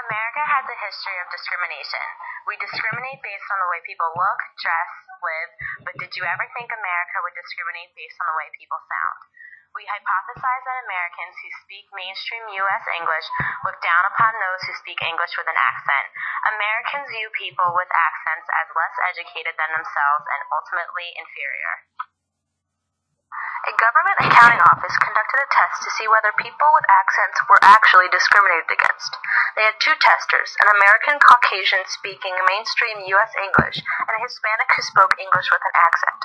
America has a history of discrimination. We discriminate based on the way people look, dress, live, but did you ever think America would discriminate based on the way people sound? We hypothesize that Americans who speak mainstream U.S. English look down upon those who speak English with an accent. Americans view people with accents as less educated than themselves and ultimately inferior. A government accounting office conducted a test to see whether people with accents were actually discriminated against. They had two testers, an American Caucasian speaking mainstream U.S. English and a Hispanic who spoke English with an accent.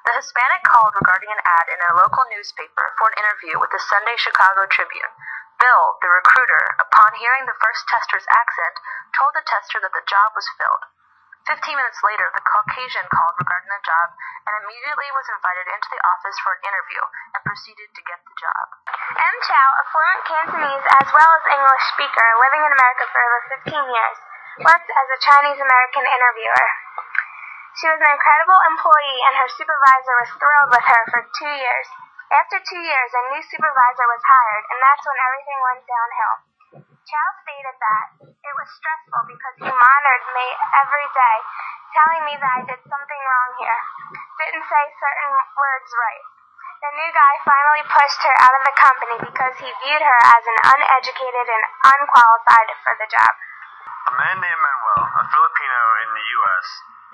The Hispanic called regarding an ad in a local newspaper for an interview with the Sunday Chicago Tribune. Bill, the recruiter, upon hearing the first tester's accent, told the tester that the job was filled. 15 minutes later, the Caucasian called regarding the job and immediately was invited into the office for an interview and proceeded to get the job. M. Chow, a fluent Cantonese as well as English speaker living in America for over 15 years, worked as a Chinese-American interviewer. She was an incredible employee and her supervisor was thrilled with her for 2 years. After 2 years, a new supervisor was hired, and that's when everything went downhill. Chow stated that it was stressful because he monitored me every day, telling me that I did something wrong here, didn't say certain words right. The new guy finally pushed her out of the company because he viewed her as an uneducated and unqualified for the job. A man named Manuel, a Filipino in the U.S.,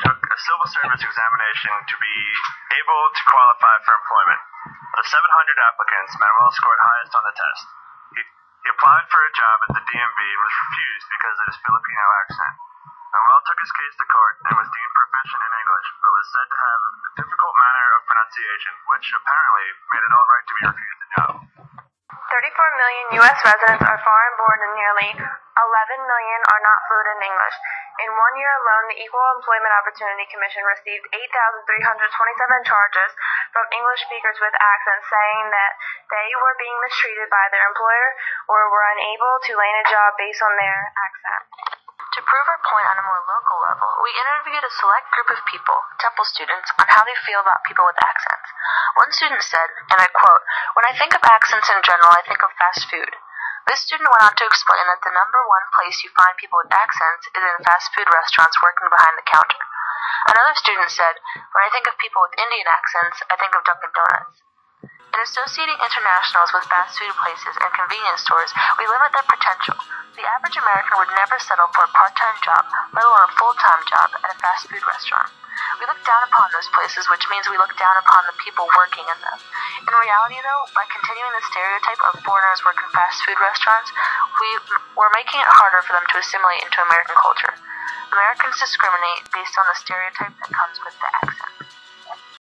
took a civil service examination to be able to qualify for employment. Of the 700 applicants, Manuel scored highest on the test. He applied for a job at the DMV and was refused because of his Filipino accent. Manuel took his case to court and was deemed proficient in English, but was said to have a difficult manner of pronunciation, which apparently made it all right to be refused the job. 34 million U.S. residents are foreign-born and nearly 11 million are not fluent in English. In 1 year alone, the Equal Employment Opportunity Commission received 8,327 charges from English speakers with accents saying that they were being mistreated by their employer or were unable to land a job based on their accent. To prove our point on a more local level, we interviewed a select group of people, Temple students, on how they feel about people with accents. One student said, and I quote, "When I think of accents in general, I think of fast food." This student went on to explain that the number one place you find people with accents is in fast food restaurants working behind the counter. Another student said, "When I think of people with Indian accents, I think of Dunkin' Donuts." In associating internationals with fast food places and convenience stores, we limit their potential. The average American would never settle for a part-time job, let alone a full-time job at a fast food restaurant. We look down upon those places, which means we look down upon the people working in them. In reality, though, by continuing the stereotype of foreigners working fast food restaurants, we're making it harder for them to assimilate into American culture. Americans discriminate based on the stereotype that comes with the accent.